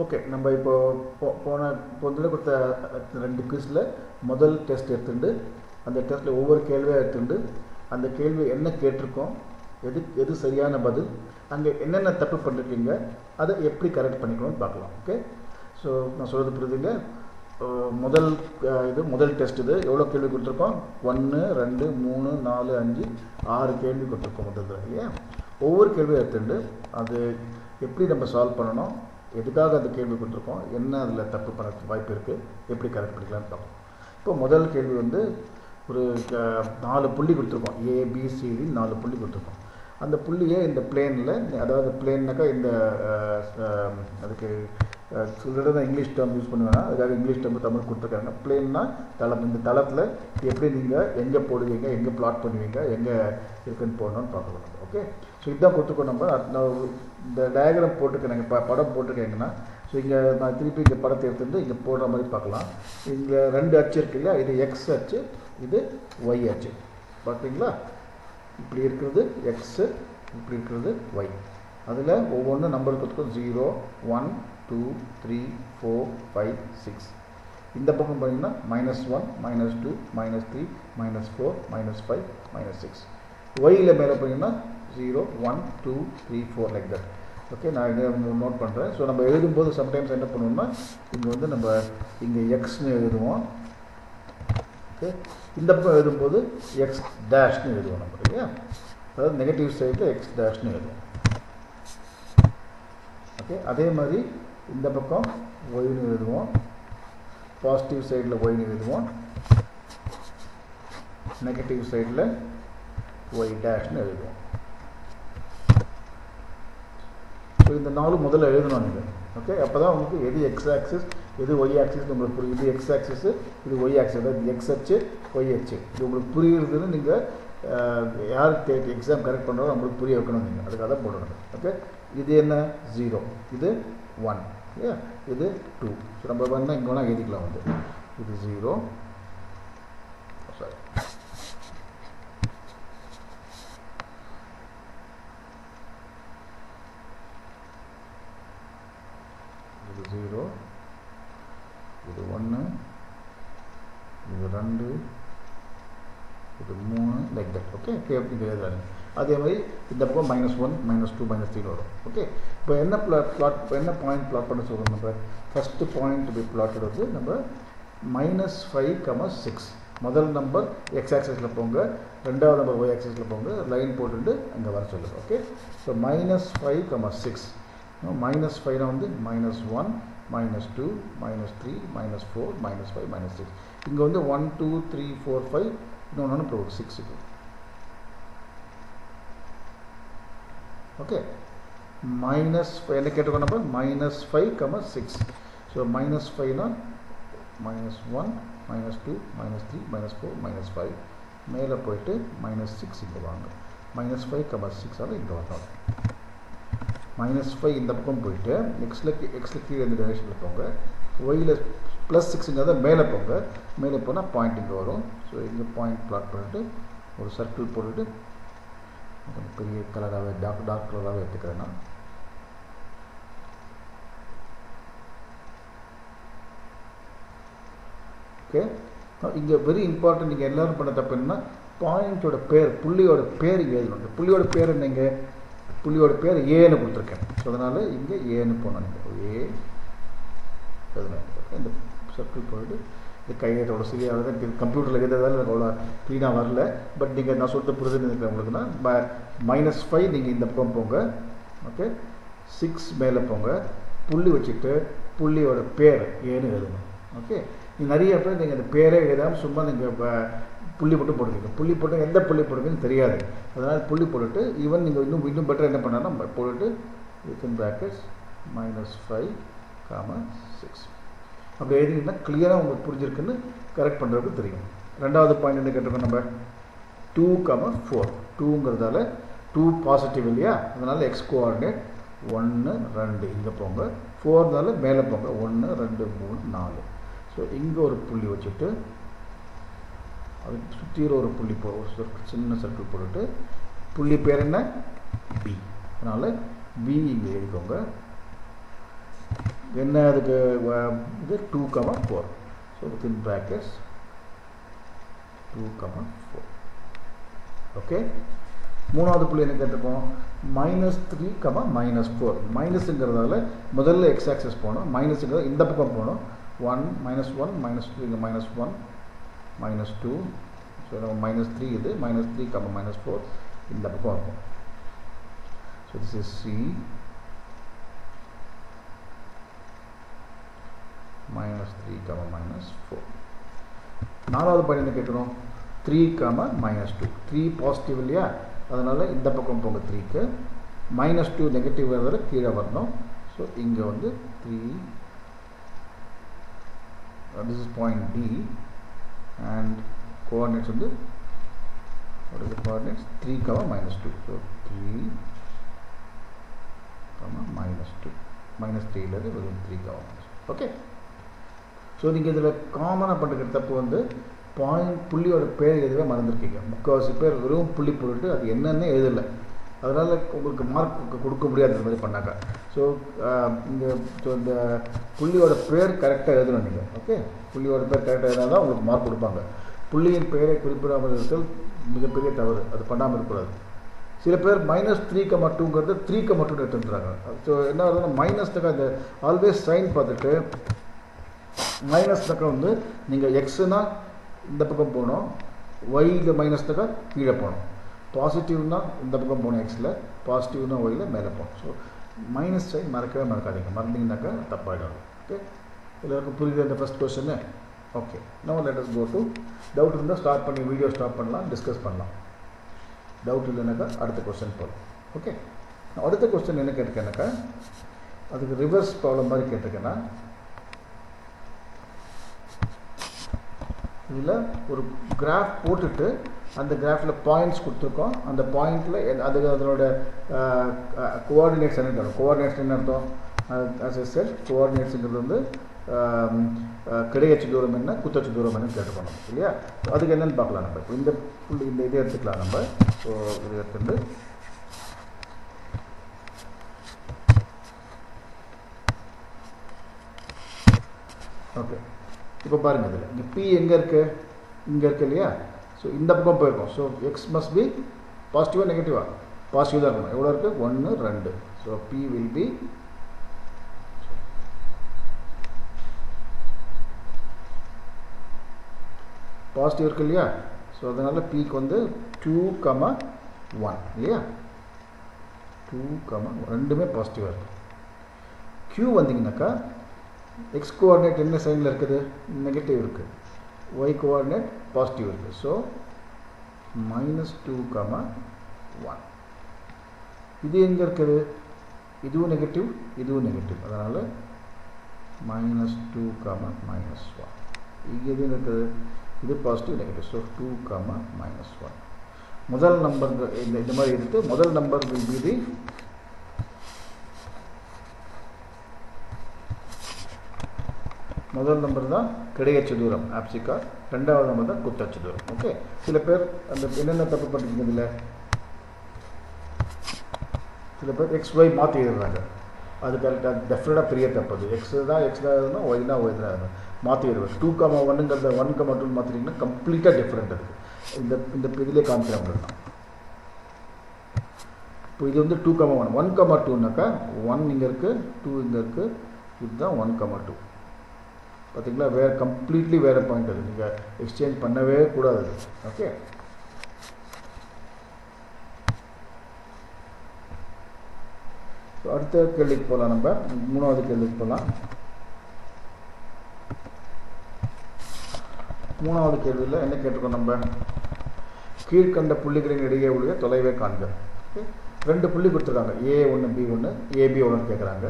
Okay, நம்ம இப்போ போன கொடுத்த 2 குவிஸில் முதல் டெஸ்ட் எடுத்துட்டு அந்த டெஸ்ட்டில் ஒவ்வொரு கேள்வியாக எடுத்துட்டு அந்த கேள்வி என்ன கேட்டிருக்கோம், எது சரியான பதில், அங்கே என்னென்ன தப்பு பண்ணிருக்கீங்க, அதை எப்படி கரெக்ட் பண்ணிக்கணும்னு பார்க்கலாம். ஓகே, ஸோ நான் சொல்கிறது புரியுதுங்க. முதல் டெஸ்ட் இது எவ்வளோ கேள்வி கொடுத்துருக்கோம்? 1 2 3 4 5 6 கேள்வி கொடுத்துருக்கோம் முதல்ல இல்லையா. ஒவ்வொரு கேள்வியும் எடுத்துட்டு அது எப்படி நம்ம சால்வ் பண்ணணும், எதுக்காக அந்த கேள்வி கொடுத்துருக்கோம், என்ன அதில் தப்பு பண்ண வாய்ப்பு இருக்குது, எப்படி கரெக்ட் பண்ணிக்கலாம்னு பார்ப்போம். இப்போ முதல் கேள்வி ஒரு 4 புள்ளி கொடுத்துருக்கோம். ABCD 4 புள்ளி கொடுத்துருக்கோம். அந்த புள்ளியை இந்த பிளேனில், அதாவது பிளேன்னாக்கா இந்த அதுக்கு சில இங்கிலீஷ் டேர்ம் யூஸ் பண்ணுவேன்னா அதுக்காக இங்கிலீஷ் டேர்ம் தமிழ் கொடுத்துருக்காங்க. பிளேன்னா தளம். இந்த தளத்தில் எப்படி நீங்கள் எங்கே போடுவீங்க, எங்கே பிளாட் பண்ணுவீங்க, எங்கே இருக்குன்னு போடணும்னு பார்க்கலாம். ஓகே, ஸோ இதுதான் கொடுத்துக்கோ. நான் இந்த டயக்ராம் போட்டிருக்கேன், படம் போட்டிருக்கேங்கன்னா, ஸோ இங்கே நான் திருப்பி இந்த படத்தை எடுத்துகிட்டு இங்கே போடுற மாதிரி பார்க்கலாம். இங்கே 2 அச்சு இருக்கு இல்லையா, இது எக்ஸ் அச்சு, இது ஒய் அச்சு. பார்த்தீங்களா, இப்படி இருக்கிறது எக்ஸு, இப்படி இருக்கிறது ஒய். அதில் ஒவ்வொன்றும் நம்பர் கொடுத்துருக்கோம். 0 1 2 3 4 5 6. இந்த பக்கம் பார்த்தீங்கன்னா -1 -2 -3 -4 -5 -6. ஒயில் மேலே பார்த்தீங்கன்னா 0 1 2 3 4 லைக் தட். ஓகே, நான் இதை நோட் பண்ணுறேன். ஸோ நம்ம எழுதும்போது சம்டைம்ஸ் என்ன பண்ணுவோம்னா இங்கே நம்ம இங்கே எக்ஸ்னு எழுதுவோம். ஓகே, இந்த பக்கம் எழுதும்போது எக்ஸ் டேஷ்னு எழுதுவோம் நம்ம இல்லையா, அதாவது நெகட்டிவ் சைடில் எக்ஸ் டேஷ்னு எழுதுவோம். ஓகே, அதே மாதிரி இந்த பக்கம் ஒய்னு எழுதுவோம், பாசிட்டிவ் சைடில் ஒய்னு எழுதுவோம், நெகட்டிவ் சைடில் ஒய் டேஷ்னு எழுதுவோம். ஸோ இந்த 4 முதல்ல எழுதணும் நீங்கள். ஓகே, அப்போ தான் உங்களுக்கு எது எக்ஸ் ஆக்சிஸ் எது ஒய் ஆக்சிஸ் உங்களுக்கு புரியும். இது எக்ஸ் ஆக்சிஸு, இது ஒய் ஆக்சிஸ், அதாவது எக்ஸ் அச்சு ஒய் அச்சு. இது உங்களுக்கு புரியுறதுன்னு நீங்கள் யார் எக்ஸாம் கரெக்ட் பண்ணுறோம் நம்மளுக்கு புரிய வைக்கணும் நீங்கள், அதுக்காக தான் போடணும். ஓகே, இது என்ன 0, இது 1 இல்லையா, இது 2. ஸோ நம்ம வேணால் இங்கே வேணால் எழுதிக்கலாம். இது 0, சாரி, இது 0, இது 1, இது 2, இது 3 லைக் தட். ஓகே, இப்படி எழுதுறாங்க. அதே மாதிரி இந்த பக்கம் -1 -2 -3 வரும். ஓகே, இப்போ என்ன என்ன பாயிண்ட் பிளாட் பண்ண சொல்கிறோம் நம்ம. ஃபஸ்ட்டு பாயிண்ட் பி பிளாட்டட் நம்ம -5, 6. முதல் நம்பர் எக்ஸ் ஆக்சிஸில் போங்க, ரெண்டாவது நம்பர் ஒய் ஆக்சிஸில் போங்க, லைன் போட்டுட்டு அங்கே வர சொல்லுங்கள். Okay, so -5, 6. -5 -1 -2 -3 -4 -5 -6. இங்கே 1 2 3 4 5 இன்னொன்று போகும் 6. ஓகே, -5 என்ன கேட்டுக்கோ நம்ம, -5, 6. ஸோ -5னா -1 -2 -3 -4 -5 மேலே போயிட்டு -6 இங்கே வாங்க. -5, 6 இங்கே வந்தோம். -5 இந்த பக்கம் போயிட்டு எக்ஸில் கீழே இந்த டைரெக்ஷனில் போங்க. ஒயில் +6ங்கிறத மேலே போங்க. மேலே போனால் பாயிண்ட் இங்கே வரும். ஸோ இங்கே பாயிண்ட் பிளாட் பண்ணிவிட்டு ஒரு சர்க்கிள் போட்டுட்டு பெரிய கலராகவே டார்க் கலராகவே எடுத்துக்கிறேன் நான். ஓகே, இங்கே வெரி இம்பார்ட்டன்ட். நீங்கள் எல்லோரும் பண்ண தப்பு என்னன்னா பாயிண்ட்டோட பேர், புள்ளியோட பேர் இங்கே எழுதணும். புள்ளியோட பேர் என்னங்க, புள்ளியோட பேர் ஏன்னு கொடுத்துருக்கேன். ஸோ அதனால் இங்கே ஏன்னு போனோம். நீங்கள் ஏ எழுதணும். ஓகே, இந்த சர்க்கிள் போயிட்டு இந்த கையேட்டோட சரியாக தான் கம்ப்யூட்டரில் எழுதுறதால எனக்கு அவ்வளோ க்ளீனாக வரல. பட் நீங்கள் நான் சொல்லிட்டு புரிதுன்னு இருக்கிறேன் உங்களுக்குன்னா. -5 நீங்கள் இந்த பக்கம் போங்க. ஓகே, 6 மேலே போங்க, புள்ளி வச்சுட்டு புள்ளியோட பேர் ஏன்னு எழுதணும். ஓகே, நிறைய பேர் நீங்கள் அந்த பேரே எழுதாமல் சும்மா நீங்கள் புள்ளி மட்டும் போட்டுருக்கீங்க. புள்ளி போட்டு எந்த புள்ளி போட்டுருக்குன்னு தெரியாது. அதனால் புள்ளி போட்டுட்டு ஈவன் நீங்கள் இன்னும் பெட்டர் என்ன பண்ணாலும் போட்டுட்டு வித்தின் ப்ராக்கெட்ஸ் -5, 6 அப்படி எழுதிங்கன்னா கிளியராக உங்களுக்கு புரிஞ்சிருக்குன்னு கரெக்ட் பண்ணுறதுக்கு தெரியும். ரெண்டாவது பாயிண்ட் என்ன கேட்டிருக்கோம் நம்ம, 2, 4. 2ங்கிறதால 2 பாசிட்டிவ் இல்லையா, அதனால் எக்ஸ் கோஆர்டினேட் 1 2 இங்கே போங்க. 4னால மேலே போங்க, 1 2 3 4. ஸோ இங்கே ஒரு புள்ளி வச்சுட்டு அதுக்கு சுற்றியில் ஒரு புள்ளி சின்ன சர்க்கிள் போட்டுட்டு புள்ளி பேர் என்ன, பி. அதனால் பி இங்கே எழுதிக்கோங்க. என்ன அதுக்கு இது 2, 4. So within brackets 2, 4. ஓகே, மூணாவது புள்ளி என்ன கேட்டிருக்கோம், -3, -4. மைனஸுங்கிறதால முதல்ல எக்ஸ் ஆக்சஸ் போகணும், மைனஸுங்கிறத இந்த பக்கம் போகணும். 1, -1, -2, இங்கே -1, -2. ஸோ நம்ம -3 இது, -3, -4 இந்த பக்கம் இருக்கும். So this is C -3, -4. நாலாவது படி என்ன கேட்கணும், 3, -2. 3 பாசிட்டிவ் இல்லையா, அதனால் இந்த பக்கம் போங்க 3க்கு. -2 நெகட்டிவ் வரதால கீழே வரணும். ஸோ இங்கே வந்து 3, this is point D and coordinates வந்து what is the coordinates, 3, -2. So 3, -2, -3 ல வெறும் 3, ஓகே. ஸோ நீங்கள் இதில் காமனாக பண்ணுற தப்பு வந்து புள்ளியோட பேர் எதுவே மறந்துருக்கீங்க. முக்கால்வாசி பேர் வெறும் புள்ளி போட்டுட்டு அது என்னென்ன எழுதலை, அதனால் உங்களுக்கு மார்க் கொடுக்க முடியாது இந்த மாதிரி பண்ணாக்கா. ஸோ இந்த புள்ளியோட பேர் கரெக்டாக எழுதணும் நீங்கள். ஓகே, புள்ளியோட பேர் கரெக்டாக எழுதினா தான் உங்களுக்கு மார்க் கொடுப்பாங்க. புள்ளியின் பெயரை குறிப்பிடாமல் இருத்தல் மிகப்பெரிய தவறு, அது பண்ணாமல் இருக்கக்கூடாது. சில பேர் -3, 2ங்கிறது 3, 2 எடுத்துறாங்க. ஸோ என்ன ஆகுதுன்னா மைனஸ்னாக்கா இந்த ஆல்வேஸ் சைன் பார்த்துட்டு மைனஸ்னாக்கா வந்து நீங்கள் எக்ஸ்னா இந்த பக்கம் போகணும், ஒய்யில் மைனஸ்னாக்கா கீழே போகணும், பாசிட்டிவ்னா இந்த பக்கம் போகணும் எக்ஸில், பாசிட்டிவ்னா ஒய்யில் மேலே போகணும். ஸோ மைனஸ் சைன் மறக்கவே மறக்காதீங்க, மறந்தீங்கன்னாக்கா தப்பாகிடும். ஓகே, எல்லாருக்கும் புரியுது இந்த ஃபஸ்ட் கொஸ்டின்னு? Okay, no let us go to doubt இருந்தால் ஸ்டார்ட் பண்ணி வீடியோ ஸ்டார்ட் பண்ணலாம், டிஸ்கஸ் பண்ணலாம். டவுட் இல்லைனாக்கா அடுத்த கொஸ்டின் போகலாம். ஓகே, அடுத்த கொஸ்டின் என்ன கேட்டிருக்கேன்னாக்கா அதுக்கு ரிவர்ஸ் ப்ராப்ளம் மாதிரி கேட்டிருக்கேன்னா, இதில் ஒரு கிராஃப் போட்டுட்டு அந்த கிராஃபில் பாயிண்ட்ஸ் கொடுத்துருக்கோம், அந்த பாயிண்டில் அதனோட கோஆர்டினேட்ஸ் என்ன அர்த்தம், கோஆர்டினேட்ஸ் என்ன அர்த்தம், as I said கோஆர்டினேட்ஸுங்கிறது வந்து கிடையச்சு தூரம் என்ன, குத்தச்சு தூரம் என்னன்னு கேட்டுக்கணும் இல்லையா. அதுக்கு என்னென்னு பார்க்கலாம் நம்ம. இப்போ இந்த புள்ளி இந்த இதை எடுத்துக்கலாம் நம்ம. ஸோ இதை எடுத்துட்டு ஓகே, இப்போ பாருங்கள் இதில் இங்கே P எங்கே இருக்குது, இங்கே இருக்குது இல்லையா. ஸோ இந்த பக்கம் போயிருக்கோம். ஸோ எக்ஸ் மஸ்ட் பி பாசிட்டிவாக நெகட்டிவாக, பாசிட்டிவ் தான் இருக்கணும். எவ்வளோ இருக்குது, 1, 2. So P will be positive இருக்கு இல்லையா. ஸோ அதனால் Pக்கு வந்து 2, 1 இல்லையா, 2, 1 ரெண்டுமே பாசிட்டிவாக இருக்குது. Q வந்தீங்கன்னாக்கா எக்ஸ் கோஆர்டினேட் என்ன சைனில் இருக்குது, நெகட்டிவ் இருக்குது, ஒய் கோஆர்டினேட் பாசிட்டிவ் இருக்குது. ஸோ -2, 1. இது எங்கே இருக்குது, இதுவும் நெகட்டிவ், இதுவும் நெகட்டிவ், அதனால் -2, -1. இங்கே எது இருக்குது, இது பாசிட்டிவ் நெகட்டிவ். ஸோ 2, -1. முதல் நம்பர் இந்த மாதிரி எடுத்து முதல் நம்பர் வில் பி தி முதல் நம்பர் தான் கிடையச்சு தூரம் ஆப்சிகா, ரெண்டாவது நம்பர் தான் குத்தச்சு தூரம். ஓகே, சில பேர் அந்த என்னென்ன தப்பு பண்ணிருக்கீங்க இதில், சில பேர் XY மாற்றி எழுதுறாங்க. அது கரெக்டாக டெஃபினட்டாக பெரிய தப்பு. அது எக்ஸ் தான் எழுதணும், ஒய் தான் ஒய் தான் மாற்றி எழுதுவேன். 2, 1ங்கிறத 1, 2 மாற்றிட்டிங்கன்னா கம்ப்ளீட்டாக டிஃப்ரெண்ட் இருக்குது. இந்த இதிலே காமிக்கிறேன் உங்களுக்கு. இப்போ இது வந்து 2, 1, 1, 2னாக்கா 1 இங்கே இருக்குது, 2 இங்கே இருக்குது, இதுதான் 1, 2. பார்த்தீங்களா, வேறு கம்ப்ளீட்லி வேறு பாயிண்ட் அது, நீங்கள் எக்ஸ்சேஞ்ச் பண்ணவே கூடாது. ஓகே, ஸோ அடுத்த கேள்விக்கு போகலாம். நம்ம மூணாவது கேள்விக்கு போகலாம். மூணாவது கேள்வியில் என்ன கேட்டிருக்கோம் நம்ம, கீழ்கண்ட புள்ளிகளின் இடையே உள்ள தொலைவை காண்க. ஓகே, 2 புள்ளி கொடுத்துருக்காங்க, A1 B1, AB எவ்வளோன்னு கேட்குறாங்க,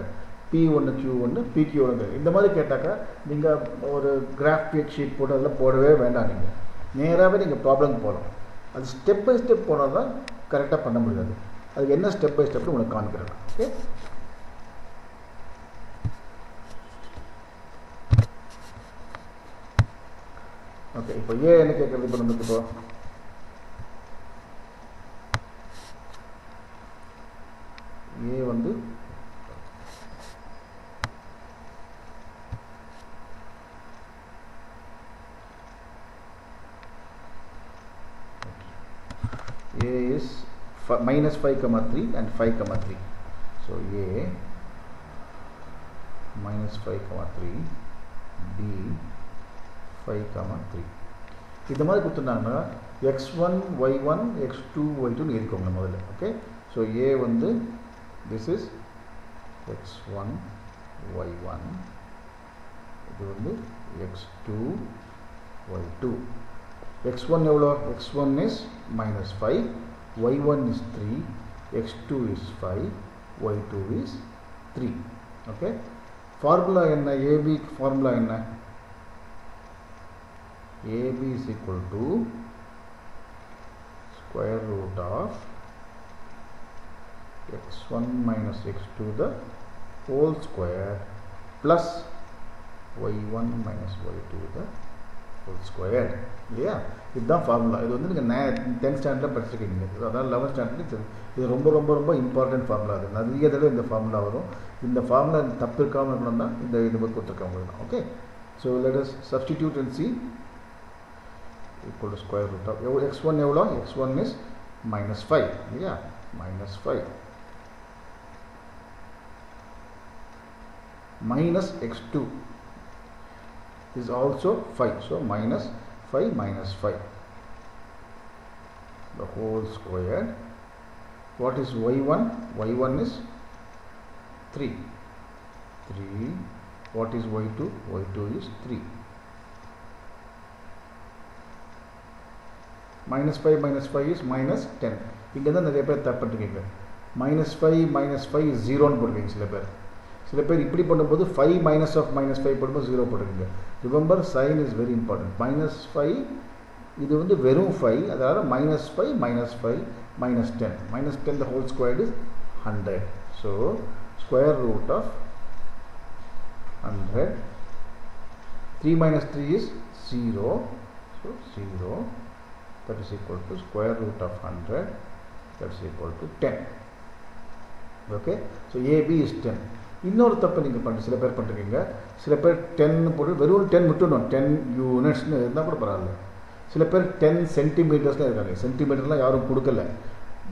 P1 Q1 PQ1. இந்த மாதிரி கேட்டாக்கா நீங்கள் ஒரு கிராஃப் ஷீட் போட்டு அதில் போடவே வேண்டாம். நீங்கள் நேராகவே நீங்கள் ப்ராப்ளம் போகலாம். அது ஸ்டெப் பை ஸ்டெப் போனால் தான் கரெக்டாக பண்ண முடியாது. அதுக்கு என்ன ஸ்டெப் பை ஸ்டெப்னு உங்களுக்கு காமிக்கிறேன். ஓகே, ஓகே, இப்போ என்ன கேட்குறது, இப்போ நமக்கு இப்போ A வந்து is minus 5 comma 3 and 5 comma 3. So A minus 5 comma 3, B 5 comma 3. இந்த மாதிரி கொடுத்துட்டாங்கன்னா x1 y1 x2 y2 ன்னு எழுதிக்கோங்க முதல்ல. ஓகே, ஸோ A வந்து this is x1 y1, இது வந்து x2 y2. x1 எவ்வளோ? x1 is minus 5, y1 is 3, x2 is 5, y2 is 3. Okay, formula என்ன? AB ஃபார்முலா என்ன? AB is equal to square root of x1 minus x2 the whole square plus y1 minus y2 the whole square. இல்லையா? இதுதான் formula. இது வந்து நீங்கள் 10th ஸ்டாண்டர்டில் படிச்சிருக்கீங்க. அதான் 11th ஸ்டாண்டர்ட். இது ரொம்ப ரொம்ப ரொம்ப இம்பார்ட்டன்ட் ஃபார்முலா. அது நிறைய தடவை இந்த ஃபார்முலா வரும். இந்த ஃபார்முலா தப்பு இருக்காமல் இருக்கணும் தான் இந்த இது கொடுத்துருக்காங்க உங்களுக்கு. Okay, so let us substitute and C. equal to square root of x1 எவ்வளோ? x1 is minus 5. இல்லையா? minus 5 minus x2 is also 5. So minus 5 minus 5 the whole square. What is y1? y1 is 3. What is y2? y2 is 3. minus 5 minus 5 is minus 10. இங்கே தான் நிறைய பேர் தப்பு பண்ணிருக்கீங்க. minus 5 minus 5 is 0ன்னு போட்டுருக்கீங்க சில பேர் இப்படி பண்ணும்போது 5 minus of minus 5 போடும்போது 0 போட்டுருக்கீங்க. Remember, sign is very important. minus 5 இது வந்து வெறும் 5, அதனால் minus 5 minus 5 minus 10. minus 10 the whole square is 100. So square root of 100. 3 minus 3 is 0. So 0. That is equal to square root of 100. That is equal to 10. Okay, so AB is 10. இன்னொரு தப்பு நீங்கள் பண்ணுற சில பேர் பண்ணுறீங்க. சில பேர் 10 போட்டு வெறும் 10 விட்டுணும், 10 யூனிட்ஸ்னு இருந்தால் கூட பரவாயில்ல. சில பேர் 10 சென்டிமீட்டர்ஸ்லாம் இருக்காங்க. சென்டிமீட்டர்லாம் யாரும் கொடுக்கல.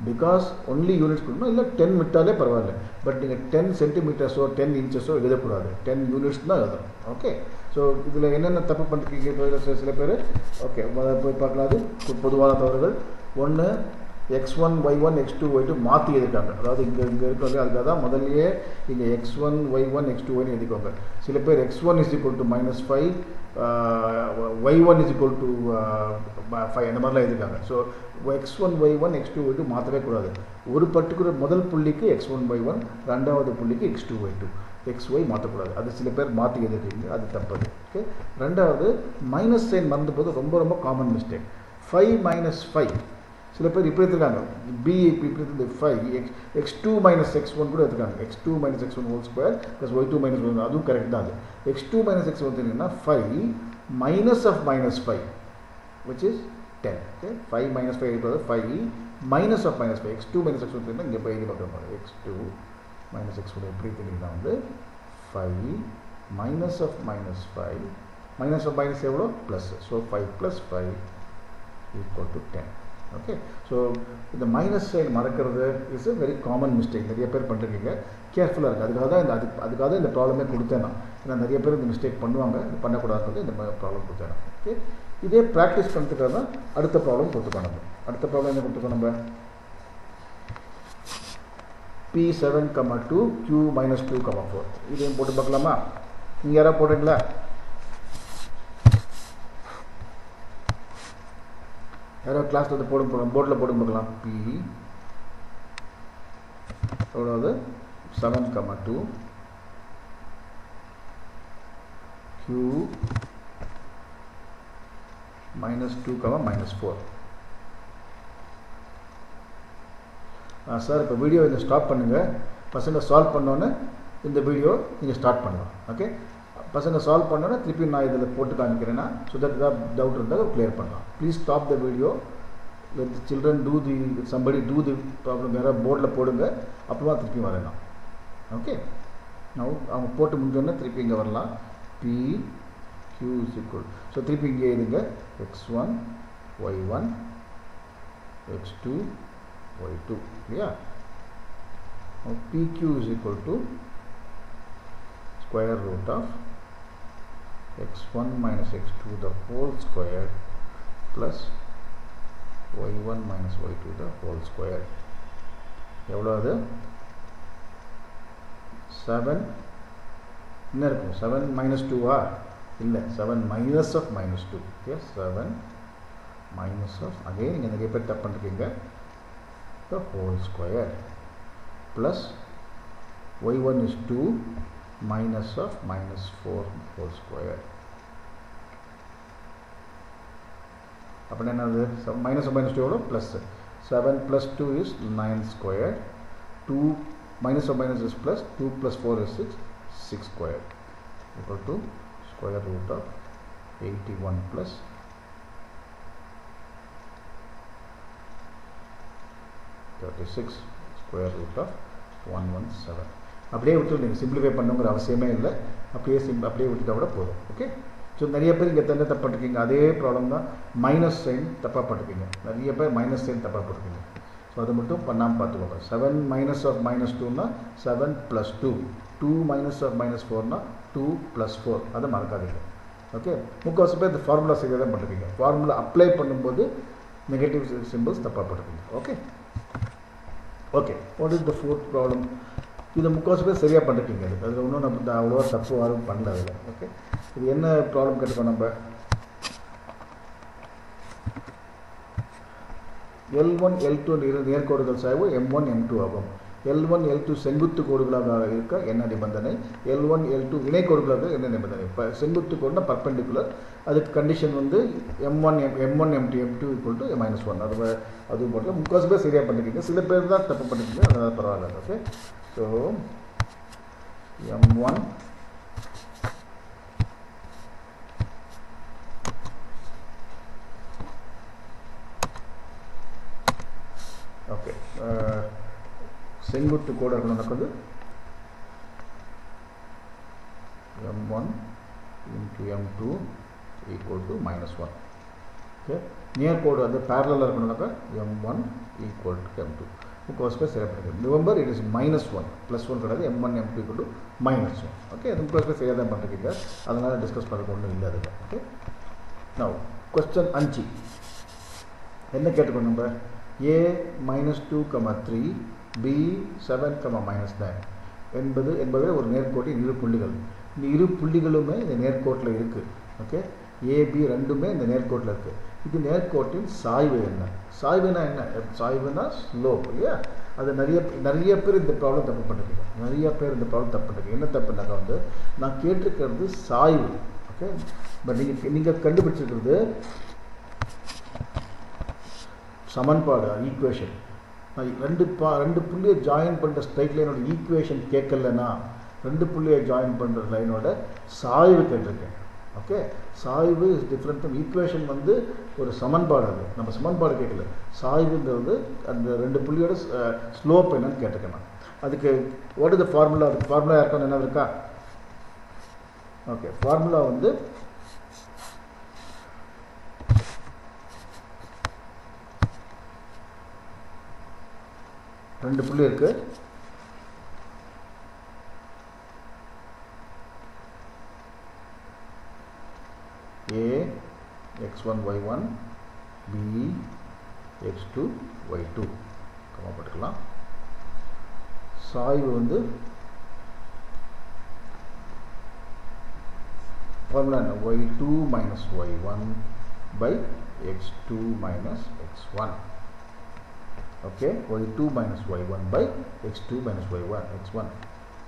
பிகாஸ் ஒன்லி யூனிட்ஸ் கொடுக்கணும், இல்லை 10 விட்டாலே பரவாயில்ல. பட் நீங்கள் 10 சென்டிமீட்டர்ஸோ 10 இன்ச்சஸோ எழுதக்கூடாது. 10 யூனிட்ஸ் தான் எழுதணும். ஓகே, ஸோ இதில் என்னென்ன தப்பு பண்ணுறீங்க சில பேர்? ஓகே, போய் பார்க்கலாம். அது பொதுவான தவறுகள். ஒன்று, x1 y1 x2 y2 மாற்றி எழுதிட்டாங்க. அதாவது இங்கே இருக்கிறது அதுக்காக தான் முதல்லையே இங்கே x1 y1 x2 y எழுதிக்கோங்க. சில பேர் x1 is equal to minus 5, y1 is equal to 5 அந்த மாதிரிலாம் எழுதிருக்காங்க. So x1 y1 x2 y2 மாற்றவே கூடாது. ஒரு பர்டிகுலர் முதல் புள்ளிக்கு x1 y1, ரெண்டாவது புள்ளிக்கு x2 y2, xy மாற்றக்கூடாது. அது சில பேர் மாற்றி எழுதிருக்கீங்க, அது தப்பது. ஓகே, ரெண்டாவது மைனஸ் சைன் மறந்து போது ரொம்ப ரொம்ப காமன் மிஸ்டேக். 5 minus 5 சில பேர் இப்படி எடுத்துருக்காங்க. b இப்படி எடுத்து 5 x2 minus x1 கூட எடுத்துக்காங்க. x2 minus x1 whole square plus y2 minus 1, அதுவும் கரெக்ட் தான். அது x2 minus x1 தெரியும்னா 5 minus of minus 5 which is 10. Okay, 5 minus 5 equal to 5 minus of minus 5. x2 minus x1 தெரியும்னா இங்கே போய் எழுதி பார்க்கணும். x2 minus x1 எப்படி தெரியும்னா வந்து 5 minus of minus 5 minus of minus எவ்வளோ? plus. so 5 plus 5 equal to 10. Okay, so இந்த மைனஸ் சைன் மறக்கிறது is a very common mistake. நிறைய பேர் பண்ணுறீங்க. கேர்ஃபுல்லாக இருக்குது. அதுக்காக தான் இந்த ப்ராப்ளமே கொடுத்தேன் நான். ஏன்னா நிறைய பேர் இந்த மிஸ்டேக் பண்ணுவாங்க. இது பண்ணக்கூடாது, இந்த ப்ராப்ளம் கொடுத்தேன். ஓகே, இதே ப்ராக்டிஸ் பண்ணுறதுக்காக தான் அடுத்த ப்ராப்ளம் கொடுத்துக்கோம். நம்ம அடுத்த ப்ராப்ளம் என்ன கொடுத்துக்கோம்? நம்ம P7, 2 Q minus 2, 4 இதையும் போட்டு பார்க்கலாமா? நீங்கள் யாராவது போடுறீங்களா? யாரோ கிளாஸில் வந்து போடும் போர்டில் போட்டு பார்க்கலாம். P எவ்வளோது? 7, 2 Q minus 2, minus 4. Sir இப்போ வீடியோ இதை ஸ்டாப் பண்ணுங்கள். பசங்க சால்வ் பண்ணோன்னே இந்த வீடியோ நீங்கள் ஸ்டார்ட் பண்ணலாம். ஓகே, பசங்க சால்வ் பண்ணோன்னா திருப்பி நான் இதில் போட்டு காமிக்கிறேன்னா ஸோ தட் ஏதாவது டவுட் இருந்தால் கிளியர் பண்ணலாம். Please stop the video, let the children do the somebody do the problem. யாராவது போர்டில் போடுங்க, அப்புறமா திருப்பி வரலாம். ஓகே, நான் அவங்க போட்டு முடிஞ்சோடனே திருப்பி இங்கே வரலாம். P Q is equal, so திருப்பி இங்கே எழுதுங்க. x1 y1 x2 y2 இல்லையா? pq is equal to square root of x1 minus x2 the whole square plus y1 minus y2 the whole square. எவ்வளோ அது? 7 என்ன இருக்கும்? 7 minus 2 இல்லை, 7 minus of minus 2. yes, 7 minus of, again நீங்கள் நிறைய பேர் தப்பு பண்ணிருக்கீங்க, the whole square plus y1 is 2 minus of minus 4 whole square. அப்போ என்னது? minus of minus 2 எவ்வளோ? plus 7 plus 2 is 9 square, 2 minus of minus is plus, 2 plus 4 is 6 square equal to square root of 81 plus 36 square root of 117. அப்படியே விட்டு நீங்கள் simplify பண்ணுங்கிற அவசியமே இல்லை, அப்படியே விட்டுட்டா கூட போதும். ஓகே, ஸோ நிறைய பேர் இங்கே தண்ணி தப்பு பண்ணிருக்கீங்க. அதே ப்ராப்ளம் தான், மைனஸ் சைன் தப்பாக பண்ணிருக்கீங்க. நிறைய பேர் மைனஸ் சைன் தப்பாக பண்ணிருக்கீங்க. ஸோ அது மட்டும் பண்ணாமல் பார்த்துக்கோங்க. 7 minus of minus 2னா 7 plus 2, 2 minus of minus 4னா 2 plus 4, அதை மறக்காதீங்க. ஓகே, முக்கால்வாசி பேர் இந்த ஃபார்முலா சரியாக தான் பண்ணிருக்கீங்க. ஃபார்முலா அப்ளை பண்ணும்போது நெகட்டிவ் சிம்பிள்ஸ் தப்பாக பண்ணிருக்கீங்க. Okay okay, what is the fourth problem? இது முக்கால்வாசி பேர் சரியாக பண்ணிருக்கீங்க. அதில் ஒன்றும் நம்ம அவ்வளோவா தப்பு யாரும் பண்ணல அதில். ஓகே, இது என்ன ப்ராப்ளம் கேட்டுக்கோம் நம்ம? L1 L2 நேர்கோடுகள் சாய்வு M1 M2 ஆகும். L1 L2 செங்குத்து கோடுகளாக இருக்க என்ன நிபந்தனை? L1 L2 இணை கோடுகளாக என்ன நிபந்தனை? இப்போ செங்குத்து கோடுனா பர்பெண்டிகுலர், அதுக்கு கண்டிஷன் வந்து M1 M2 M2 equal to -1. அது போட்டு முக்கால்வாசி பேர் சரியாக பண்ணிருக்கீங்க. சில பேர் தான் தப்பு பண்ணிருக்கீங்க, அதனால் பரவாயில்ல. ஓகே, ஸோ M1 ஓகே, செங்குத்து கோடு நடக்குது M1 into M2 equal to -1. Okay, நேர்கோடு அது parallel இருக்கணும்னாக்கா M1 equal to M2. முக்கால்வாசி பேர் சரியாக பண்ணிருக்கீங்க. ரிமெம்பர் இட் இஸ் -1 +1 கிடையாது. M1 M2 equal to -1. Okay, அது முக்கால்வாசி பேர் சரியாக தான் பண்ணிருக்கீங்க, அதனால் டிஸ்கஸ் பண்ணுறது ஒன்றும் இல்லை அதுதான். ஓகே, நவ் கொஸ்டின் 5 என்ன கேட்டுக்கணும் நம்ம? A -2, 3 B 7, -9 என்பது ஒரு நேர்கோட்டின் இரு புள்ளிகள். இந்த இரு புள்ளிகளுமே இந்த நேர்கோட்டில் இருக்குது. ஓகே, AB ரெண்டுமே இந்த நேர்கோட்டில் இருக்குது. இது நேர்கோட்டின் சாய்வு என்ன? சாய்வுனா என்ன? சாய்வுனா ஸ்லோப் இல்லையா? அது நிறைய பேர் இந்த ப்ராப்ளம் தப்பு பண்ணிருக்கீங்க. என்ன தப்புனாக்கா வந்து நான் கேட்டிருக்கிறது சாய்வு. ஓகே, பட் நீங்கள் கண்டுபிடிச்சிருக்கிறது சமன்பாடு, ஈக்குவேஷன். ரெண்டு புள்ளியை ஜாயின் பண்ணுற ஸ்ட்ரைட் லைனோட ஈக்குவேஷன் கேட்கலன்னா 2 புள்ளியை ஜாயின் பண்ணுற லைனோட சாய்வு கேட்டிருக்கேன். ஓகே, சாய்வு இஸ் டிஃப்ரெண்ட் ஃப்ரம் ஈக்குவேஷன். வந்து ஒரு சமன்பாடு, அது நம்ம சமன்பாடு கேட்கல. சாய்வுங்கிறது அந்த 2 புள்ளியோட ஸ்லோப் என்னன்னு கேட்டிருக்கேன். அதுக்கு வாட் இஸ் த ஃபார்முலா? அதுக்கு ஃபார்முலா யாருக்கும் என்ன இருக்கா? ஓகே, ஃபார்முலா வந்து ரெண்டு புள்ளி இருக்கு. A x1 y1 B x2 y2 comma போட்டுக்கலாம். சாய்வு வந்து ஃபார்முலா என்ன? y2 minus y1 by x2 minus x1. Okay, y2 minus y1 by x2 minus y1 x1.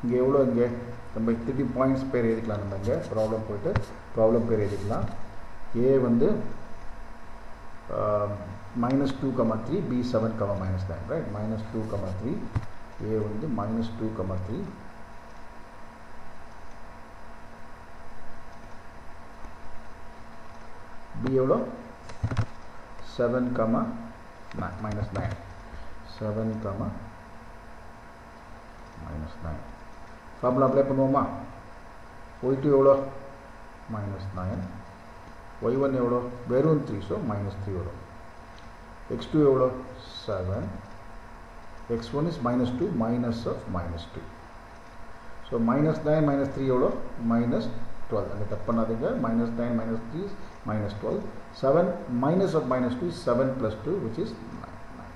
இங்கே எவ்வளோ? இங்கே நம்ம 3 பாயிண்ட்ஸ் பேர் எழுதிக்கலாம். நம்ம இங்கே ப்ராப்ளம் போய்ட்டு ப்ராப்ளம் பேர் எழுதிக்கலாம். A வந்து -2, 3 B 7, -9 ரைட். -2, 3 A வந்து -2, 3 B எவ்வளோ? 7, -9 7, -9 ஃபார்முலா அப்ளை பண்ணுவோமா? y2 எவ்வளோ? -9 y1 எவ்வளோ? வெறும் 3, ஸோ -3 வரும். x2 எவ்வளோ? 7 x1 is minus 2 minus of minus 2. So minus 9 minus 3 எவ்வளோ minus 12. அங்கே தப்பு பண்ணாதீங்க. minus 9 minus 3 is minus 12. 7 minus of minus 2 is 7 plus 2 which is 9.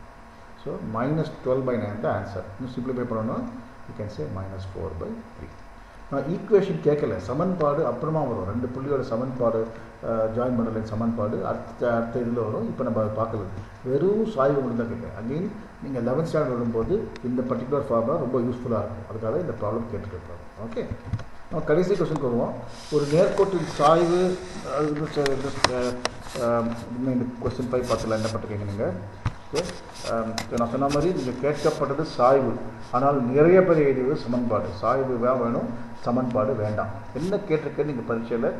So minus 12 by 9 the answer. இன்னும் simplify பண்ணணும், you can say minus 4 by 3. நான் equation கேட்கல, சமன்பாடு அப்புறமா வரும். ரெண்டு புள்ளியோட சமன்பாடு ஜாயின் பண்ணல சமன்பாடு அடுத்த இதில் வரும். இப்போ நம்ம பார்க்கல, வெறும் சாய்வு மட்டும் தான் கேட்குறேன். அகெயின் நீங்கள் 11th ஸ்டாண்டர்ட் வரும்போது இந்த பர்டிகுலர் ஃபார்முலா ரொம்ப யூஸ்ஃபுல்லாக இருக்கும். அதுக்காக இந்த ப்ராப்ளம் கேட்டுருக்கோம். ஓகே, நம்ம கடைசி கொஸ்டின் வருவோம். ஒரு நேர்கோட்டின் சாய்வு, இந்த கொஸ்டின் 5 பார்த்துல என்ன பண்ணிருக்கீங்க நீங்கள். ஓகே, நான் சொன்ன மாதிரி நீங்கள் கேட்கப்பட்டது சாய்வு, ஆனால் நிறைய பேர் எழுதியது சமன்பாடு. சாய்வு வேணும், சமன்பாடு வேண்டாம். என்ன கேட்டிருக்கேன்னு நீங்கள் பரீட்சையில்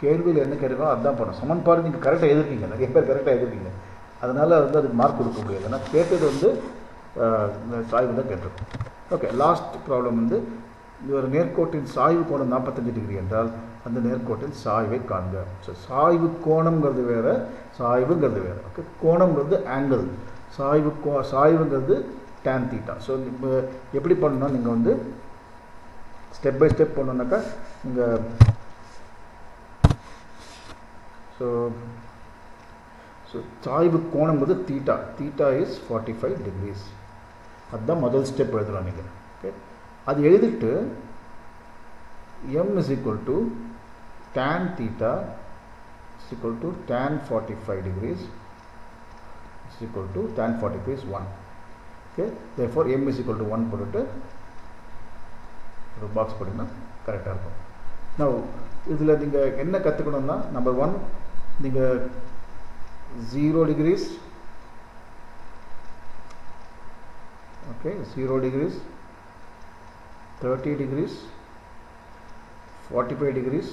கேள்வியில் என்ன கேட்கணும் அதுதான் பண்ணணும். சமன்பாடு நீங்கள் கரெக்டாக எழுதிருக்கீங்க, நிறைய பேர் கரெக்டாக எழுதிருக்கீங்க. அதனால் அதுக்கு மார்க் கொடுக்க முடியாது. ஏன்னா கேட்டது சாய்வு தான் கேட்டிருக்கோம். ஓகே, லாஸ்ட் ப்ராப்ளம் ஒரு நேர்கோட்டின் சாய்வு கோணம் 45 டிகிரி என்றால் அந்த நேர்கோட்டின் சாய்வை காண்க. ஸோ சாய்வு கோணம்ங்கிறது வேறு, சாய்வுங்கிறது வேறு. ஓகே, கோணம்ங்கிறது ஆங்கிள், சாய்வுங்கிறது tan theta. ஸோ இப்போ எப்படி பண்ணணும்னா நீங்கள் ஸ்டெப் பை ஸ்டெப் பண்ணணுன்னாக்கா நீங்கள் ஸோ சாய்வு கோணம்ங்கிறது தீட்டா இஸ் 45 degrees. அதுதான் முதல் ஸ்டெப் எழுதுகிறோம் நீங்கள். ஓகே, அது எழுதிட்டு m is equal to tan theta is equal to tan 45 degrees is equal to tan 45 is 1. Okay, therefore m is equal to 1 போட்டுட்டு ஒரு பாக்ஸ் போட்டிங்கன்னா கரெக்டாக இருக்கும். now இதில் நீங்கள் என்ன கற்றுக்கணும்னா, நம்பர் 1 நீங்கள் 0 degrees, okay, 0 degrees, 30 degrees, 45 degrees,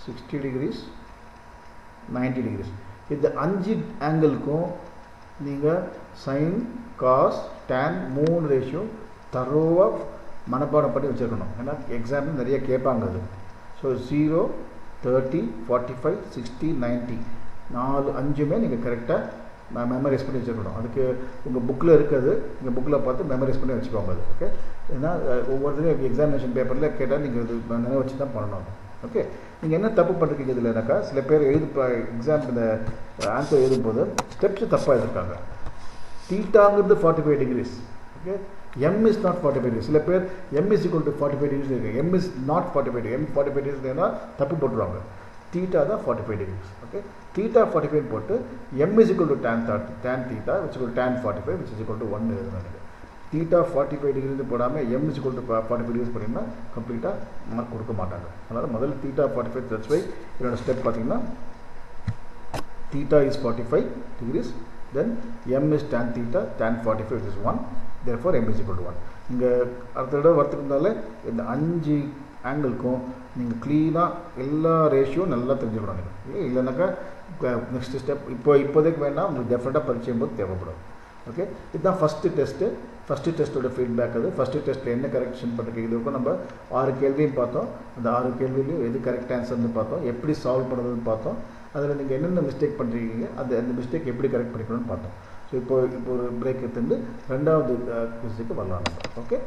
60 degrees, 90 degrees. இந்த 5 ஆங்கிளுக்கும் நீங்கள் சைன், காஸ், டேன் 3 ரேஷியோ தரோவாக மனப்பாடம் பண்ணி வச்சுருக்கணும். ஏன்னா எக்ஸாம்பிள் நிறைய கேட்பாங்க அது. ஸோ 0, 30, 45, 60, 90 5மே நீங்கள் கரெக்டாக மெமரைஸ் பண்ணி வச்சுருக்கணும். அதுக்கு உங்கள் புக்கில் இருக்குது, நீங்கள் புக்கில் பார்த்து மெமரைஸ் பண்ணி வச்சுக்கோங்க அது. ஓகே, ஏன்னா ஒவ்வொருத்தரையும் எக்ஸாமினேஷன் பேப்பரில் கேட்டால் நீங்கள் இது நினைவு வச்சு தான் பண்ணணும். ஓகே, நீங்கள் என்ன தப்பு பண்ணுறீங்க இதுலனாக்கா, சில பேர் எக்ஸாம் இந்த ஆன்சர் எழுதும்போது ஸ்டெப்ஸ் தப்பாக எழுதிருக்காங்க. தீட்டாங்கிறது 45 degrees. Okay, m is not 45 degrees. சில பேர் m is equal to 45 degrees இருக்கு, m is not 45 degrees. m 45 degrees ஏன்னா தப்பு போட்டுருவாங்க. தீட்டா தான் 45 degrees. ஓகே, தீட்டா 45 போட்டு m is equal to tan theta which is equal to tan 45 which is equal to 1 எழுதுனாங்க. Theta 45 degrees போடாமல் m is equal to 45 degrees போட்டிங்கன்னா கம்ப்ளீட்டாக mark கொடுக்க மாட்டாங்க. அதனால் முதல்ல தீட்டா 45, that's why என்னோட ஸ்டெப் பார்த்தீங்கன்னா theta is 45 degrees, then m is tan theta, tan 45 which is 1, therefore m is equal to 1. இங்கே அடுத்த தடவை வரத்துக்குனால இந்த 5 ஆங்கிளுக்கும் நீங்கள் க்ளீனாக எல்லா ரேஷியோ நல்லா தெரிஞ்சுக்கணும். நீங்கள் இல்லைனாக்கா நெக்ஸ்ட் ஸ்டெப் இப்போதைக்கு வேணால் உங்களுக்கு டெஃபினட்டாக பரிச்சயம் போது தேவைப்படும். ஓகே, இதுதான் ஃபஸ்ட்டு டெஸ்ட்டோட ஃபீட்பேக். அது ஃபஸ்ட்டு டெஸ்ட்டில் என்ன கரெக்ஷன் பண்ணுறதுக்கு இது இருக்கும். நம்ம 6 கேள்வியும் பார்த்தோம். அந்த 6 கேள்வியிலையும் எது கரெக்ட் ஆன்சர்னு பார்த்தோம், எப்படி சால்வ் பண்ணுறதுன்னு பார்த்தோம். அதில் நீங்கள் என்னென்ன மிஸ்டேக் பண்ணுறீங்க, அந்த மிஸ்டேக் எப்படி கரெக்ட் பண்ணிக்கணும்னு பார்த்தோம். ஸோ இப்போ ஒரு பிரேக் எடுத்துட்டு 2வது குவிஸுக்கு வரலாம். ஓகே.